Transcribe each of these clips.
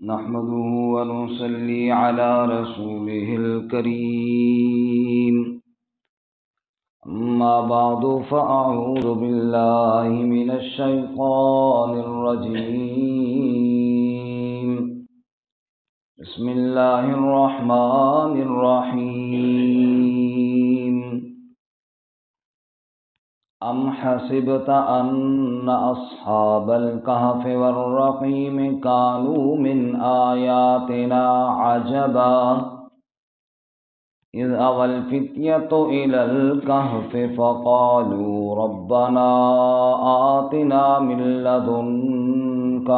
نحمده ونصلي على رسوله الكريم. أما بعد فأعوذ بالله من الشيطان الرجيم. بسم الله الرحمن الرحيم. أم حسبت أن أصحاب الكهف والرقيم كانوا من آياتنا عجبا إذ أوى الفتية إلى الكهف فقالوا ربنا آتنا من لدنك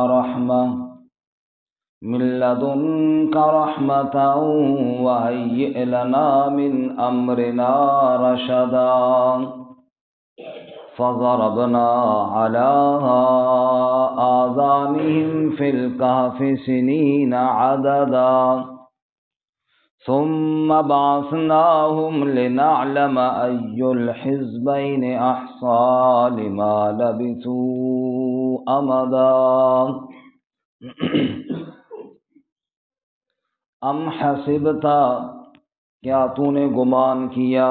رحمة وهيئ لنا من أمرنا رشدا فضربنا على آذانهم في الكهف سنين عددا ثم بعثناهم لنعلم أي الحزبين أحصى لما لبثوا أمدا. ام حسبتا، کیا تو نے گمان کیا،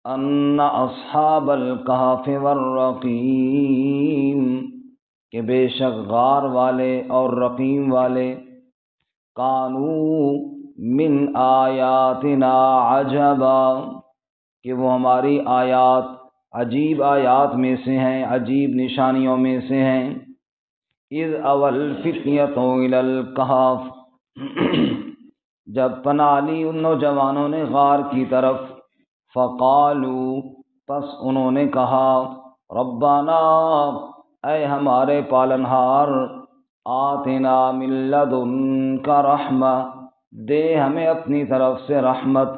ان اصحاب الکہف والرقیم، کہ بے شک غار والے اور رقیم والے، کانو من آیاتنا عجبا، کہ وہ ہماری آیات، عجیب آیات میں سے ہیں، عجیب نشانیوں میں سے ہیں. اذ اول فتیۃ الی الکہف، جب پناہ لی ان نوجوانوں نے غار کی طرف، فقالو، پس انہوں نے کہا، ربنا، اے ہمارے پالنہار، آتنا من لدنک رحمہ، دے ہمیں اپنی طرف سے رحمت،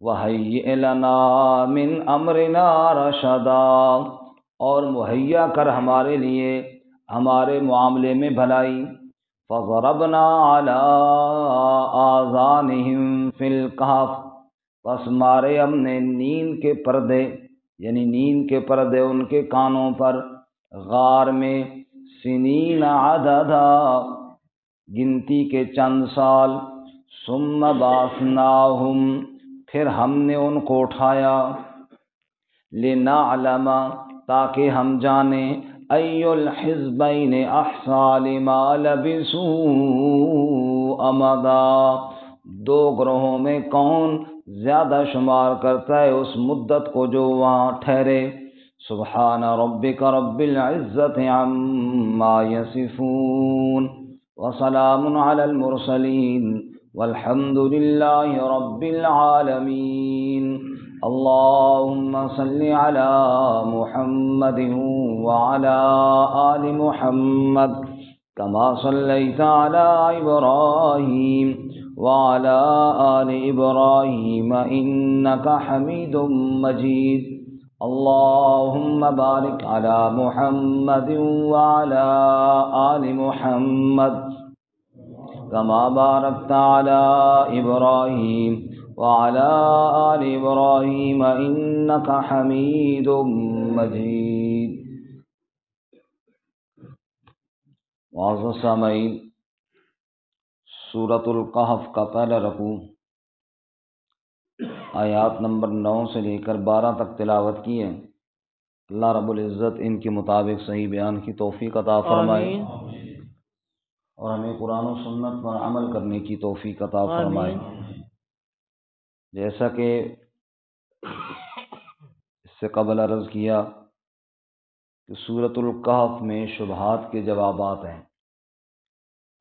وہیئ لنا من امرنا رشدا، اور مہیا کر ہمارے لیے ہمارے معاملے میں بھلائی. فضربنا علی آذانہم فی الکہف، پس مارے ہم نے نیند کے پردے، یعنی نیند کے پردے ان کے کانوں پر، غار میں، سنین عددا، گنتی کے چند سال. ثم بعثناہم، پھر ہم نے ان کو اٹھایا، لنعلم، تاکہ ہم جانیں، ای الحزبین احصی لما لبثوا امدا، دو گروہوں میں کون زیادہ شمار کرتا ہے اس مدت کو جو وہاں ٹھہرے. سبحان ربک رب العزت عما یصفون وسلام علی المرسلین والحمد للہ رب العالمین. اللہم صل علی محمد وعلی آل محمد کما صلیت علی ابراہیم وعلی آل ابراہیم انک حمید مجید. اللہم بارک علی محمد وعلی آل محمد کما بارکت علی ابراہیم وعلی آل ابراہیم انک حمید مجید. معزز سامعین، سورۃ الکہف کا پہلا رکوع آیات نمبر 9 سے لے کر 12 تک تلاوت کی ہے. اللہ رب العزت ان کے مطابق صحیح بیان کی توفیق عطا فرمائے اور ہمیں قرآن و سنت پر عمل کرنے کی توفیق عطا فرمائے. جیسا کہ اس سے قبل عرض کیا کہ سورۃ الکہف میں شبہات کے جوابات ہیں.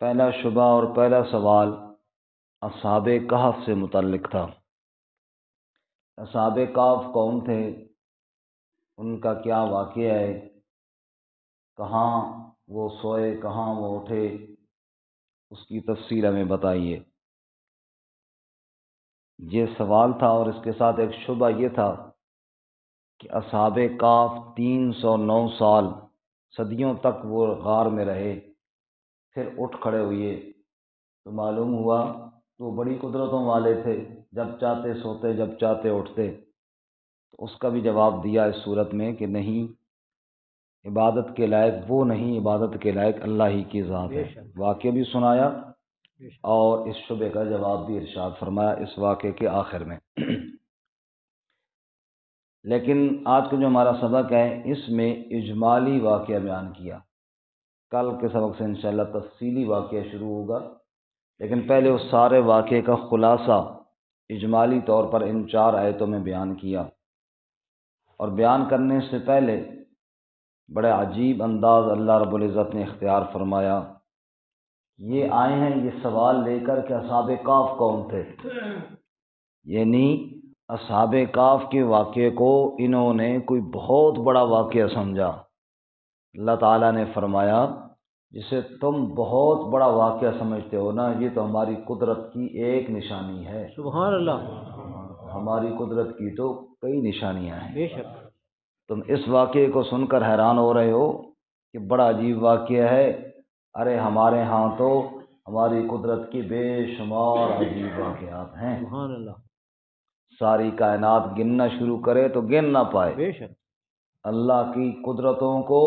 پہلا شبہ اور پہلا سوال اصحاب کہف سے متعلق تھا. اصحاب کہف کون تھے، ان کا کیا واقعہ ہے، کہاں وہ سوئے، کہاں وہ اٹھے، اس کی تفصیل ہمیں بتائیے. یہ سوال تھا، اور اس کے ساتھ ایک شبہ یہ تھا کہ اصحاب کہف 309 سال، صدیوں تک وہ غار میں رہے، پھر اٹھ کھڑے ہوئے، تو معلوم ہوا تو بڑی قدرتوں والے تھے، جب چاہتے سوتے، جب چاہتے اٹھتے. تو اس کا بھی جواب دیا اس صورت میں کہ نہیں، عبادت کے لائق وہ نہیں، عبادت کے لائق اللہ ہی کی ذات ہے. واقعہ بھی سنایا اور اس شبے کا جواب بھی ارشاد فرمایا اس واقعے کے آخر میں۔ لیکن آج کا جو ہمارا سبق ہے اس میں اجمالی واقعہ بیان کیا، کل کے سبق سے انشاءاللہ تفصیلی واقعہ شروع ہوگا، لیکن پہلے اس سارے واقعے کا خلاصہ اجمالی طور پر ان 4 آیتوں میں بیان کیا۔ اور بیان کرنے سے پہلے بڑے عجیب انداز اللہ رب العزت نے اختیار فرمایا۔ یہ آئے ہیں یہ سوال لے کر کہ اصحاب کہف کون تھے، یعنی اصحاب کہف کے واقعے کو انہوں نے کوئی بہت بڑا واقعہ سمجھا۔ اللہ تعالیٰ نے فرمایا جسے تم بہت بڑا واقعہ سمجھتے ہو نا، یہ تو ہماری قدرت کی ایک نشانی ہے۔ سبحان اللہ، ہماری قدرت کی تو کئی نشانیاں ہیں، بے شک۔ تم اس واقعے کو سن کر حیران ہو رہے ہو کہ بڑا عجیب واقعہ ہے، ارے ہمارے ہاں تو ہماری قدرت کی بے شمار عجیب واقعات ہیں۔ سبحان اللہ، ساری کائنات گننا شروع کرے تو گن نہ پائے۔ بے شک، اللہ کی قدرتوں کو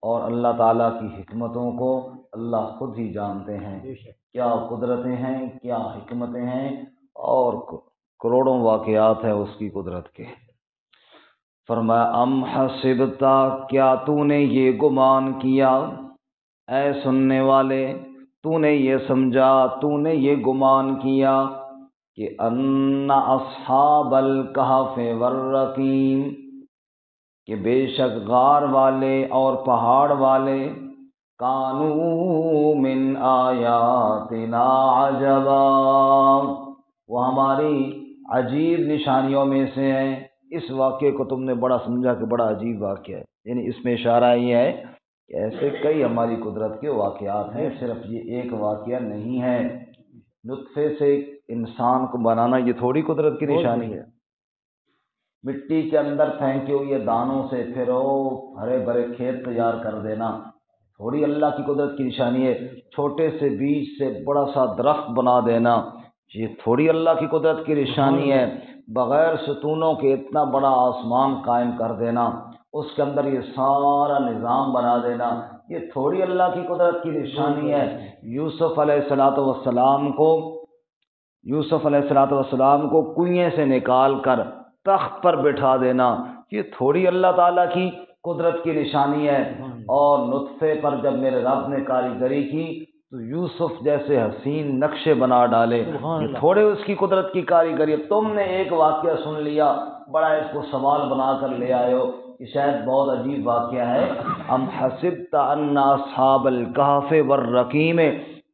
اور اللہ تعالیٰ کی حکمتوں کو اللہ خود ہی جانتے ہیں، کیا قدرتیں ہیں، کیا حکمتیں ہیں، اور کروڑوں واقعات ہیں اس کی قدرت کے۔ فرمایا ام حسبتا، کیا تو نے یہ گمان کیا، اے سننے والے تو نے یہ سمجھا، تو نے یہ گمان کیا کہ ان اصحاب الکہف والرقیم، کہ بے شک غار والے اور پہاڑ والے کانوا من آیاتنا عجبا، وہ ہماری عجیب نشانیوں میں سے ہیں۔ اس واقعے کو تم نے بڑا سمجھا کہ بڑا عجیب واقعہ ہے، یعنی اس میں اشارہ یہ ہے کہ ایسے کئی ہماری قدرت کے واقعات ہیں، صرف یہ ایک واقعہ نہیں ہے۔ نطفے سے انسان کو بنانا یہ تھوڑی قدرت کی نشانی ہے، مٹی کے اندر پھینکے ہوئے دانوں سے پھر ہرے بھرے کھیت تیار کر دینا تھوڑی اللہ کی قدرت کی نشانی ہے، چھوٹے سے بیج سے بڑا سا درخت بنا دینا یہ تھوڑی اللہ کی قدرت کی نشانی ہے، بغیر ستونوں کے اتنا بڑا آسمان قائم کر دینا، اس کے اندر یہ سارا نظام بنا دینا یہ تھوڑی اللہ کی قدرت کی نشانی ہے۔ یوسف علیہ السلام کو کنویں سے نکال کر تخت پر بٹھا دینا یہ تھوڑی اللہ تعالیٰ کی قدرت کی نشانی ہے۔ اور نطفے پر جب میرے رب نے کاریگری کی تو یوسف جیسے حسین نقشے بنا ڈالے یہ تھوڑے اس کی قدرت کی کاریگری ہے۔ تم نے ایک واقعہ سن لیا، بڑا اس کو سوال بنا کر لے آئے ہو کہ شاید بہت عجیب واقعہ ہے۔ ام حسبت ان اصحاب الکہف والرقیم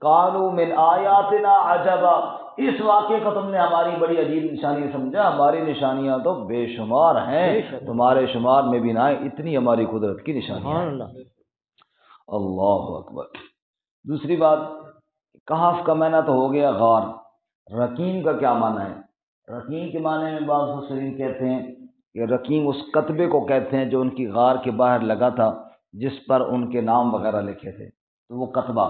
کانوا من آیاتنا عجبا، اس واقعے کو تم نے ہماری بڑی عجیب نشانی سمجھا، ہماری نشانیاں تو بے شمار ہیں، تمہارے شمار میں بھی نہ آئے، اتنی ہماری قدرت کی نشانیاں ہیں۔ اللہ اکبر۔ دوسری بات، کہف کا معنی تو ہو گیا غار، رقیم کا کیا معنی ہے؟ رقیم کے معنی میں بعض مفسرین کہتے ہیں کہ رقیم اس کتبے کو کہتے ہیں جو ان کی غار کے باہر لگا تھا جس پر ان کے نام وغیرہ لکھے تھے، تو وہ کتبہ۔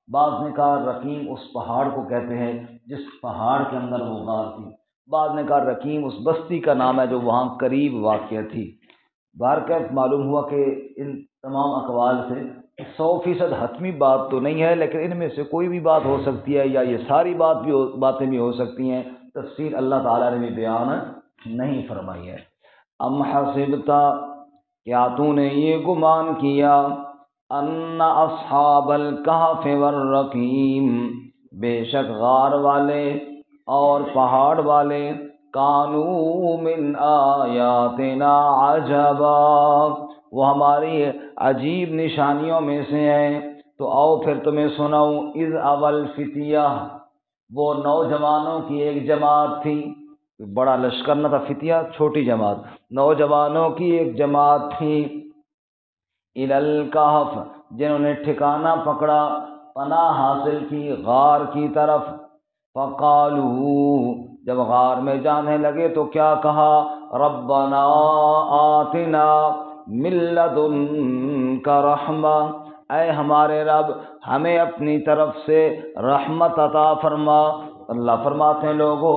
بعض نے کہا رقیم اس پہاڑ کو کہتے ہیں جس پہاڑ کے اندر وہ غار تھی، بعض نے کہا رقیم اس بستی کا نام ہے جو وہاں قریب واقع تھی۔ بہرکیف معلوم ہوا کہ ان تمام اقوال سے 100% حتمی بات تو نہیں ہے، لیکن ان میں سے کوئی بھی بات ہو سکتی ہے یا یہ ساری باتیں بھی ہو سکتی ہیں، تفصیل اللہ تعالیٰ نے بھی بیان نہیں فرمائی ہے۔ ام حسبتا، کیا تو نے یہ گمان کیا، ان اصحاب الکہف والرقیم، بے شک غار والے اور پہاڑ والے کانوا من آیاتنا عجبا، وہ ہماری عجیب نشانیوں میں سے ہیں۔ تو آؤ پھر تمہیں سناؤں، اذ اول فتیہ، وہ نوجوانوں کی ایک جماعت تھی، بڑا لشکر نہ تھا، فتیہ چھوٹی جماعت، نوجوانوں کی ایک جماعت تھی، الی الکہف، جنہوں نے ٹھکانہ پکڑا، پناہ حاصل کی غار کی طرف، فقالوا، جب غار میں جانے لگے تو کیا کہا، ربنا آتنا من لدنک رحمہ، اے ہمارے رب ہمیں اپنی طرف سے رحمت عطا فرما۔ اللہ فرماتے ہیں لوگوں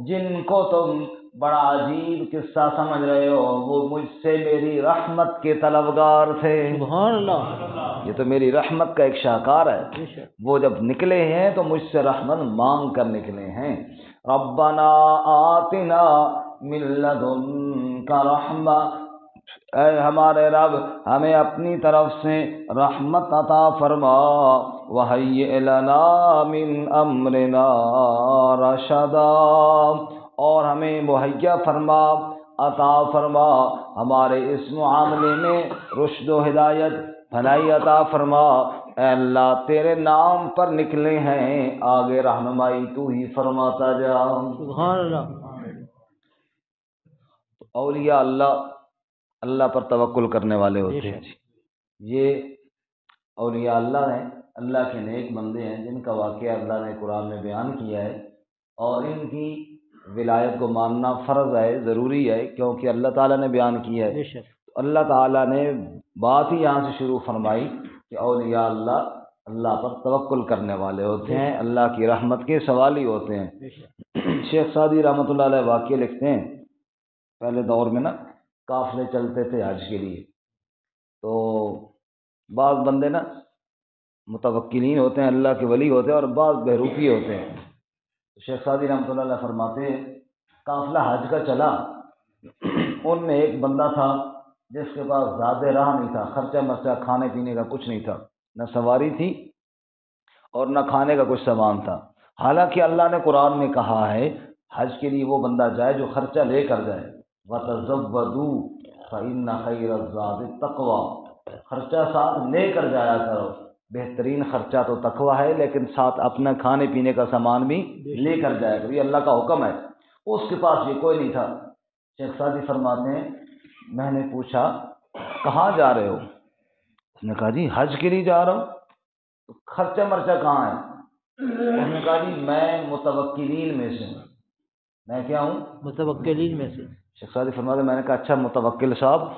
جن کو تم بڑا عجیب قصہ سمجھ رہے ہو، وہ مجھ سے میری رحمت کے طلبگار تھے۔ سبحان اللہ، یہ تو میری رحمت کا ایک شاہکار ہے، بے شک، وہ جب نکلے ہیں تو مجھ سے رحمت مانگ کر نکلے ہیں۔ ربنا آتنا من لدنک رحمہ، اے ہمارے رب ہمیں اپنی طرف سے رحمت عطا فرما، وہیئ لنا من امرنا رشدا، اور ہمیں مہیا فرما، عطا فرما ہمارے اس معاملے میں رشد و ہدایت، بھلائی عطا فرما۔ اے اللہ تیرے نام پر نکلے ہیں، آگے رہنمائی تو ہی فرماتا جا۔ سبحان اللہ، اولیاء اللہ پر توکل کرنے والے ہوتے ہیں۔ یہ اولیاء اللہ ہیں، اللہ کے نیک بندے ہیں جن کا واقعہ اللہ نے قرآن میں بیان کیا ہے، اور ان کی ولایت کو ماننا فرض ہے، ضروری ہے، کیونکہ اللہ تعالیٰ نے بیان کیا ہے۔ بے شک، اللہ تعالیٰ نے بات ہی یہاں سے شروع فرمائی کہ اولیاء اللہ پر توکل کرنے والے ہوتے ہیں، اللہ کی رحمت کے سوالی ہوتے ہیں۔ بے شک، شیخ سعدی رحمۃ اللہ علیہ واقعہ لکھتے ہیں، پہلے دور میں نا قافلے چلتے تھے حج کے لیے، تو بعض بندے نا متوکلین ہوتے ہیں، اللہ کے ولی ہوتے ہیں، اور بعض بہروپی ہوتے ہیں۔ شیخ سعدی رحمۃ اللہ علیہ فرماتے ہیں قافلہ حج کا چلا، ان میں ایک بندہ تھا جس کے پاس زیادہ راہ نہیں تھا، خرچہ مرچہ کھانے پینے کا کچھ نہیں تھا، نہ سواری تھی اور نہ کھانے کا کچھ سامان تھا۔ حالانکہ اللہ نے قرآن میں کہا ہے حج کے لیے وہ بندہ جائے جو خرچہ لے کر جائے، وَتَزَوَّدُوا فَإِنَّ خَيْرَ الزَّادِ التَّقْوَىٰ، خرچہ ساتھ لے کر جایا کرو، بہترین خرچہ تو تقویٰ ہے، لیکن ساتھ اپنا کھانے پینے کا سامان بھی لے کر جایا کرو، یہ اللہ کا حکم ہے۔ اس کے پاس یہ کوئی نہیں تھا۔ شیخ سعدی فرماتے ہیں میں نے پوچھا کہاں جا رہے ہو؟ اس نے کہا جی حج کے لیے جا رہا ہوں۔ تو خرچہ مرچہ کہاں ہے؟ اس نے کہا جی میں متوکلین میں سے ہوں۔ میں کیا ہوں؟ متوکلین میں سے۔ شیخ سعدی فرماتے ہیں میں نے کہا اچھا متوکل صاحب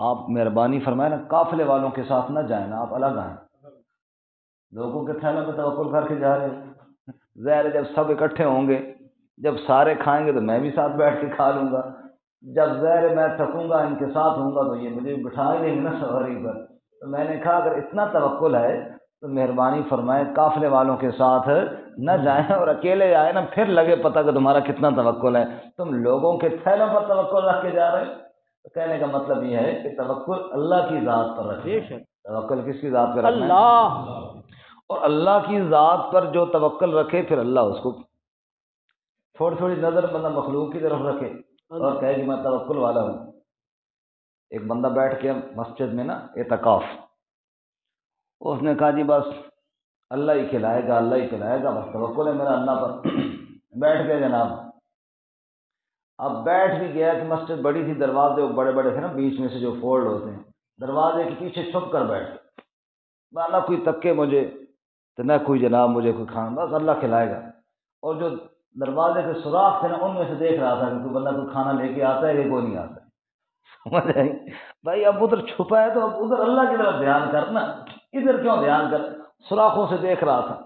آپ مہربانی فرمائیں نا قافلے والوں کے ساتھ نہ جائیں نا، آپ الگ آئیں، لوگوں کے تھیلوں پہ توکل کر کے جا رہے ہیں، ظاہر ہے جب سب اکٹھے ہوں گے، جب سارے کھائیں گے تو میں بھی ساتھ بیٹھ کے کھا لوں گا، جب ظاہر ہے میں تھکوں گا ان کے ساتھ ہوں گا تو یہ مجھے بٹھا ہی لیں گے نا سواری پر۔ تو میں نے کہا اگر اتنا توکل ہے تو مہربانی فرمائیں قافلے والوں کے ساتھ نہ جائیں اور اکیلے آئے نا، پھر لگے پتہ کہ تمہارا کتنا توکل ہے، تم لوگوں کے تھیلوں پر توکل رکھ کے جا رہے ہو۔ تو کہنے کا مطلب یہ ہے کہ توکل اللہ کی ذات پر رکھنا ہے۔ توکل کس کی ذات پر رکھنا ہے؟ اللہ، اور اللہ کی ذات پر جو توکل رکھے پھر اللہ اس کو تھوڑی تھوڑی نظر بندہ مخلوق کی طرف رکھے اور کہے کہ میں توکل والا ہوں۔ ایک بندہ بیٹھ کے مسجد میں نا اعتکاف، اس نے کہا جی بس اللہ ہی کھلائے گا، اللہ ہی پلائے گا، بس توکل ہے میرا اللہ پر۔ بیٹھ گئے جناب، اب بیٹھ بھی گیا کہ مسجد بڑی تھی، دروازے بڑے بڑے تھے نا بیچ میں سے جو فولڈ ہوتے ہیں، دروازے کے پیچھے چھپ کر بیٹھ گئے، نہ کوئی تکے مجھے تو نہ کوئی جناب مجھے کوئی کھانا، بس اللہ کھلائے گا۔ اور جو دروازے کے سوراخ تھے نا ان میں سے دیکھ رہا تھا کہ کوئی بندہ کوئی کھانا لے کے آتا ہے کہ کوئی نہیں آتا ہے۔ سمجھ آئی بھائی؟ اب ادھر چھپا ہے تو اب ادھر اللہ کی طرف دھیان کرنا، ادھر کیوں دھیان کر؟ سوراخوں سے دیکھ رہا تھا۔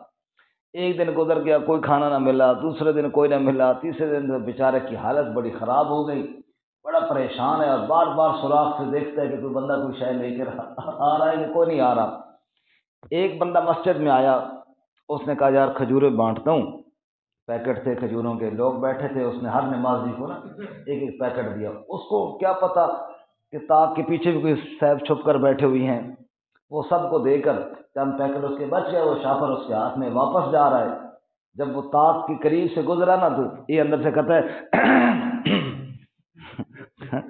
ایک دن گزر گیا کوئی کھانا نہ ملا، دوسرے دن کوئی نہ ملا، تیسرے دن بیچارے کی حالت بڑی خراب ہو گئی، بڑا پریشان ہے اور بار بار سوراخ سے دیکھتا ہے کہ کوئی بندہ کوئی شے لے کر آ رہا ہے کہ کوئی نہیں آ رہا۔ ایک بندہ مسجد میں آیا، اس نے کہا یار کھجوریں بانٹتا ہوں، پیکٹ تھے کھجوروں کے، لوگ بیٹھے تھے، اس نے ہر نمازی کو نا ایک ایک پیکٹ دیا۔ اس کو کیا پتا کہ تاک کے پیچھے بھی کوئی صاحب چھپ کر بیٹھے ہوئی ہیں، وہ سب کو دے کر چند پیکٹ اس کے بچ گئے، وہ شافر اس کے ہاتھ میں واپس جا رہا ہے۔ جب وہ تاک کے قریب سے گزرا نا تو یہ اندر سے کہتا ہے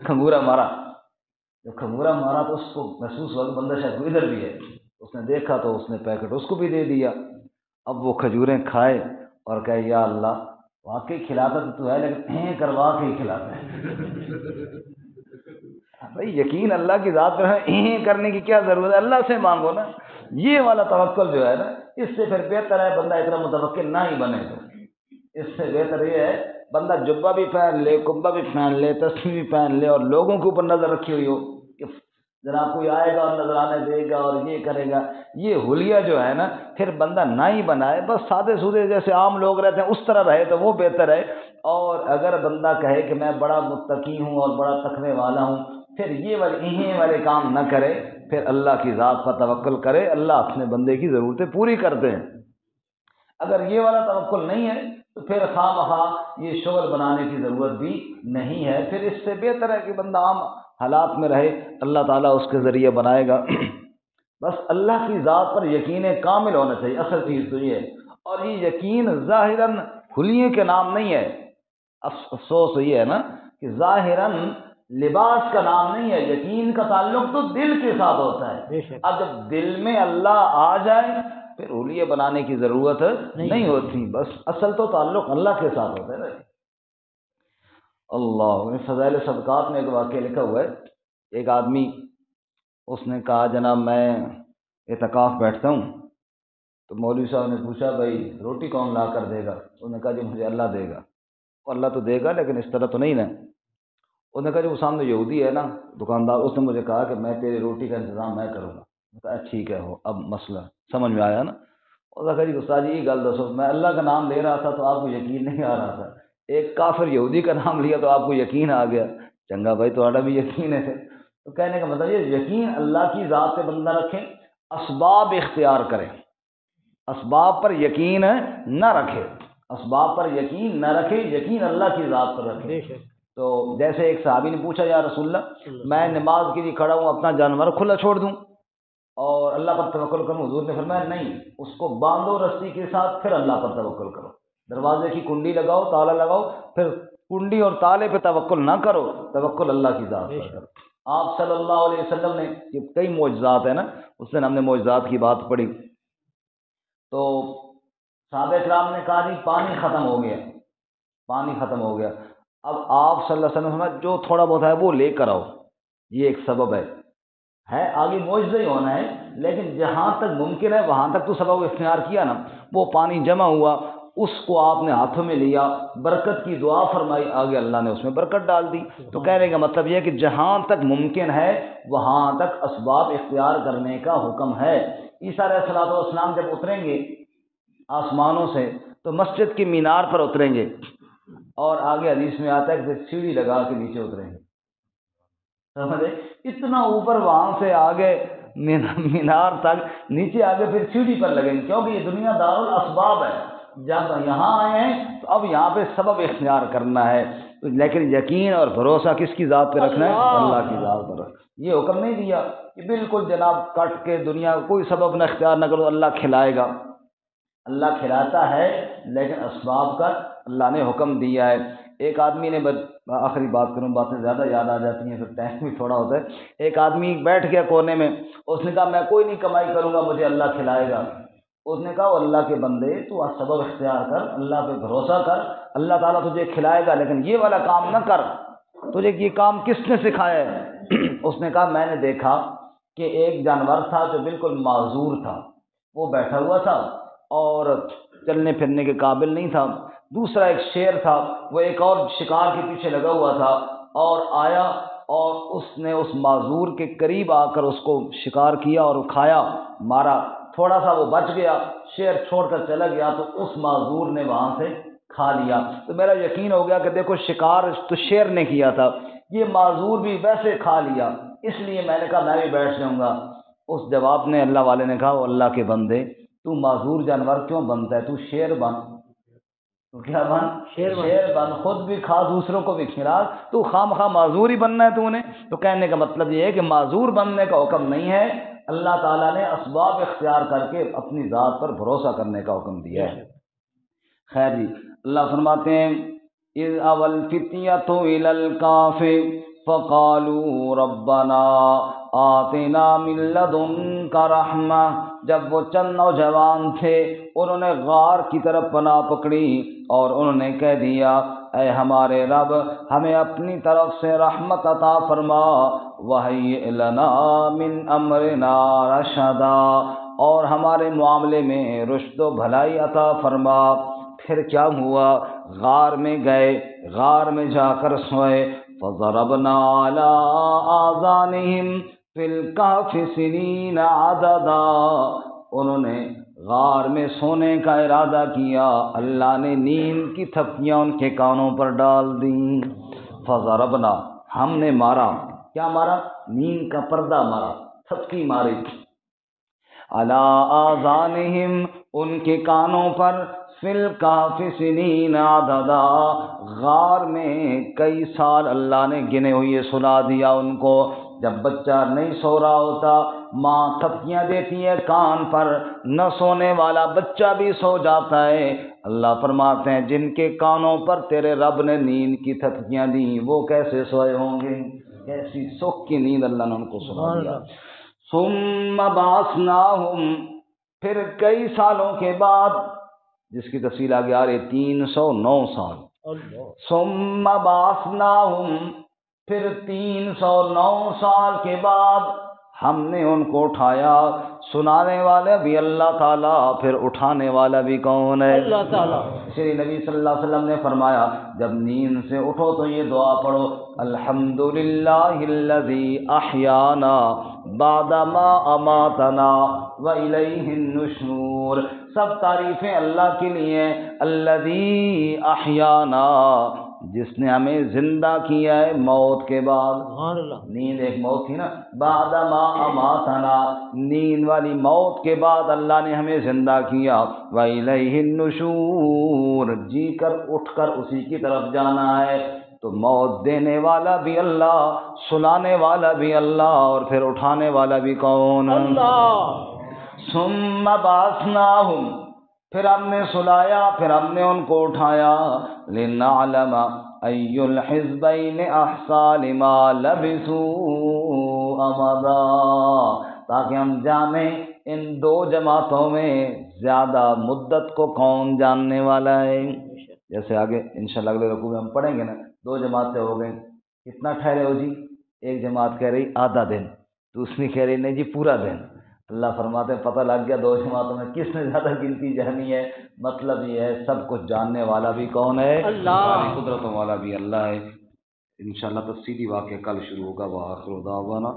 کھنگورا مارا۔ جب کھنگورا مارا تو اس کو محسوس ہوا کہ بندہ شاید کوئی ادھر بھی ہے، اس نے دیکھا تو اس نے پیکٹ اس کو بھی دے دیا۔ اب وہ کھجوریں کھائے اور کہے یا اللہ واقعی کھلاتا تو ہے لیکن کروا کے ہی کھلاتا ہے۔ بھائی یقین اللہ کی ذات پر ہے، کرنے کی کیا ضرورت ہے؟ اللہ سے مانگو نا۔ یہ والا توکل جو ہے نا، اس سے پھر بہتر ہے بندہ اتنا متوکل نہ ہی بنے، تو اس سے بہتر یہ ہے بندہ جبہ بھی پہن لے، کبہ بھی پہن لے، تسبیح بھی پہن لے اور لوگوں کے اوپر نظر رکھی ہوئی ہو کہ جناب کوئی آئے گا اور نذرانے دے گا اور یہ کرے گا، یہ حلیہ جو ہے نا پھر بندہ نہ ہی بنائے، بس سادے سودے جیسے عام لوگ رہتے ہیں اس طرح رہے تو وہ بہتر ہے۔ اور اگر بندہ کہے کہ میں بڑا متقی ہوں اور بڑا تقوی والا ہوں، پھر یہ والے کام نہ کرے، پھر اللہ کی ذات پر توکل کرے، اللہ اپنے بندے کی ضرورتیں پوری کرتے ہیں۔ اگر یہ والا توکل نہیں ہے تو پھر خواہ مخواہ یہ شغل بنانے کی ضرورت بھی نہیں ہے، پھر اس سے بہتر ہے کہ بندہ عام حالات میں رہے، اللہ تعالیٰ اس کے ذریعے بنائے گا۔ بس اللہ کی ذات پر یقین کامل ہونا چاہیے، اصل چیز تو یہ ہے۔ اور یہ یقین ظاہراً حلیے کے نام نہیں ہے، افسوس یہ ہے نا کہ ظاہراً لباس کا نام نہیں ہے، یقین کا تعلق تو دل کے ساتھ ہوتا ہے۔ بے شک، اب جب دل میں اللہ آ جائے پھر حلیے بنانے کی ضرورت نہیں ہوتی، بس اصل تو تعلق اللہ کے ساتھ ہوتا ہے نا۔ اللہ فضائل صدقات میں ایک واقعہ لکھا ہوا ہے، ایک آدمی اس نے کہا جناب میں اعتکاف بیٹھتا ہوں، تو مولوی صاحب نے پوچھا بھائی روٹی کون لا کر دے گا؟ انہوں نے کہا جی مجھے اللہ دے گا۔ اللہ تو دے گا لیکن اس طرح تو نہیں نا۔ انہوں نے کہا جو وہ سامنے یہودی ہے نا دکاندار، اس نے مجھے کہا کہ میں تیری روٹی کا انتظام میں کروں گا۔ میں کہا ٹھیک ہے، ہو اب مسئلہ سمجھ میں آیا نا۔ اس نے کہا جی استاد جی یہ گل دسو، میں اللہ کا نام لے رہا تھا تو آپ کو یقین نہیں آ رہا تھا، ایک کافر یہودی کا نام لیا تو آپ کو یقین آ گیا، چنگا بھائی تھوڑا بھی یقین ہے۔ تو کہنے کا مطلب یہ یقین اللہ کی ذات پہ بندہ رکھے، اسباب اختیار کرے، اسباب پر یقین نہ رکھے، اسباب پر یقین نہ رکھے، یقین اللہ کی ذات پر رکھے۔ بے شک۔ تو جیسے ایک صحابی نے پوچھا یا رسول اللہ میں نماز کے لیے کھڑا ہوں، اپنا جانور کھلا چھوڑ دوں اور اللہ پر توکل کروں؟ حضور نے فرمایا نہیں، اس کو باندھو رسی کے ساتھ، پھر اللہ پر توکل کرو۔ دروازے کی کنڈی لگاؤ، تالا لگاؤ، پھر کنڈی اور تالے پہ توکل نہ کرو، توکل اللہ کی ذات پر کرو۔ آپ صلی اللہ علیہ وسلم نے یہ کئی معجزات ہیں نا، اس دن ہم نے معجزات کی بات پڑھی، تو صحابہ کرام نے کہا جی پانی ختم ہو گیا، پانی ختم ہو گیا۔ اب آپ صلی اللہ علیہ وسلم نے جو تھوڑا بہت ہے وہ لے کر آؤ، یہ ایک سبب ہے آگے معجزہ ہی ہونا ہے، لیکن جہاں تک ممکن ہے وہاں تک تو سبب اختیار کیا نا۔ وہ پانی جمع ہوا، اس کو آپ نے ہاتھوں میں لیا، برکت کی دعا فرمائی، آگے اللہ نے اس میں برکت ڈال دی۔ تو کہنے کا مطلب یہ ہے کہ جہاں تک ممکن ہے وہاں تک اسباب اختیار کرنے کا حکم ہے۔ عیسیٰ علیہ الصلوۃ والسلام جب اتریں گے آسمانوں سے تو مسجد کی مینار پر اتریں گے، اور آگے حدیث میں آتا ہے کہ سیڑھی لگا کے نیچے اتریں گے، سمجھے؟ اتنا اوپر وہاں سے آگے مینار تک، نیچے آگے پھر سیڑھی پر لگیں گے، کیونکہ یہ دنیا دار الاسباب ہے۔ جب یہاں آئے ہیں تو اب یہاں پہ سبب اختیار کرنا ہے، لیکن یقین اور بھروسہ کس کی ذات پہ رکھنا ہے؟ اللہ کی ذات پر۔ یہ حکم نہیں دیا کہ بالکل جناب کٹ کے دنیا کوئی سبب نہ اختیار نہ کرو، اللہ کھلائے گا۔ اللہ کھلاتا ہے لیکن اسباب کا اللہ نے حکم دیا ہے۔ ایک آدمی نے، آخری بات کروں، باتیں زیادہ یاد آ جاتی ہیں پھر ٹائم بھی تھوڑا ہوتا ہے۔ ایک آدمی بیٹھ گیا کونے میں، اس نے کہا میں کوئی نہیں کمائی کروں گا، مجھے اللہ کھلائے گا۔ اس نے کہا اللہ کے بندے تو سبب اختیار کر، اللہ پہ بھروسہ کر، اللہ تعالیٰ تجھے کھلائے گا، لیکن یہ والا کام نہ کر۔ تجھے یہ کام کس نے سکھایا ہے؟ اس نے کہا میں نے دیکھا کہ ایک جانور تھا جو بالکل معذور تھا، وہ بیٹھا ہوا تھا اور چلنے پھرنے کے قابل نہیں تھا۔ دوسرا ایک شیر تھا، وہ ایک اور شکار کے پیچھے لگا ہوا تھا، اور آیا اور اس نے اس معذور کے قریب آ کر اس کو شکار کیا اور کھایا، مارا، تھوڑا سا وہ بچ گیا، شیر چھوڑ کر چلا گیا تو اس معذور نے وہاں سے کھا لیا۔ تو میرا یقین ہو گیا کہ دیکھو شکار تو شیر نے کیا تھا، یہ معذور بھی ویسے کھا لیا، اس لیے میں نے کہا میں بھی بیٹھ جاؤں گا۔ اس جواب نے اللہ والے نے کہا وہ اللہ کے بندے تو معذور جانور کیوں بنتا ہے؟ تو شیر بن، تو کیا بن؟ شیر بن، خود بھی کھا دوسروں کو بھی کھلا، تو خام خواہ معذور ہی بننا ہے تو نے۔ تو کہنے کا مطلب یہ ہے کہ معذور بننے کا حکم نہیں ہے، اللہ تعالیٰ نے اسباب اختیار کر کے اپنی ذات پر بھروسہ کرنے کا حکم دیا ہے۔ خیر جی، اللہ فرماتے ہیں اذ اول فتیۃ الی الکہف فقالوا ربنا آتنا من لدنک رحمہ، جب وہ چند نوجوان تھے انہوں نے غار کی طرف پناہ پکڑی اور انہوں نے کہہ دیا اے ہمارے رب ہمیں اپنی طرف سے رحمت عطا فرما، وہیئ لنا من امرنا رشدا، اور ہمارے معاملے میں رشد و بھلائی عطا فرما۔ پھر کیا ہوا؟ غار میں گئے، غار میں جا کر سوئے، فضربنا علی آذانہم، فی الکہف سنین عددا، انہوں نے غار میں سونے کا ارادہ کیا، اللہ نے نیند کی تھپکیاں ان کے کانوں پر ڈال دیں۔ فضربنا، ہم نے مارا، کیا مارا؟ نیند کا پردہ مارا، تھپکی ماری، علی آذانہم، ان کے کانوں پر، فی الکہف سنین عددا، غار میں کئی سال اللہ نے گنے ہوئے سلا دیا ان کو۔ جب بچہ نہیں سو رہا ہوتا، ماں تھپکیاں دیتی ہے کان پر، نہ سونے والا بچہ بھی سو جاتا ہے۔ اللہ فرماتے ہیں جن کے کانوں پر تیرے رب نے نیند کی تھپکیاں دیں وہ کیسے سوئے ہوں گے؟ کیسی سکھ کی نیند اللہ نے ان کو سنا دیا۔ ثم بعثناہم، پھر کئی سالوں کے بعد، جس کی تفصیل آگے آ رہی 309 سال، ثم بعثناہم، پھر 309 سال کے بعد ہم نے ان کو اٹھایا۔ سنانے والا بھی اللہ تعالیٰ، پھر اٹھانے والا بھی کون ہے؟ اللہ تعالیٰ۔ اس لیے نبی صلی اللہ علیہ وسلم نے فرمایا جب نیند سے اٹھو تو یہ دعا پڑھو، الحمدللہ الذی احیانا بعد ما اماتنا والیہ النشور، سب تعریفیں اللہ کے لیے، الذی احیانا، جس نے ہمیں زندہ کیا ہے موت کے بعد۔ سبحان اللہ۔ نیند ایک موت تھی نا، بعد ما اماتنا، نیند والی موت کے بعد اللہ نے ہمیں زندہ کیا، وَإِلَيْهِ النُّشُورُ، جی کر اٹھ کر اسی کی طرف جانا ہے۔ تو موت دینے والا بھی اللہ، سلانے والا بھی اللہ، اور پھر اٹھانے والا بھی کون؟ اللہ۔ ثم بعثناہم، پھر ہم نے سلایا، پھر ہم نے ان کو اٹھایا، لنعلم ای الحزبین احصیٰ لما لبثوا امدا، تاکہ ہم جانیں ان دو جماعتوں میں زیادہ مدت کو کون جاننے والا ہے۔ جیسے آگے انشاءاللہ اگلے رکوع میں ہم پڑھیں گے نا، دو جماعتیں ہو گئیں، کتنا ٹھہرے ہو جی؟ ایک جماعت کہہ رہی آدھا دن، دوسری کہہ رہی نہیں جی پورا دن۔ اللہ فرماتے ہیں پتہ لگ گیا دو جماعتوں میں کس نے زیادہ گنتی جانی ہے۔ مطلب یہ ہے سب کچھ جاننے والا بھی کون ہے؟ اللہ۔ ساری قدرتوں والا بھی اللہ ہے۔ انشاءاللہ تفصیلی واقعہ کل شروع ہوگا۔ وآخر دعوانا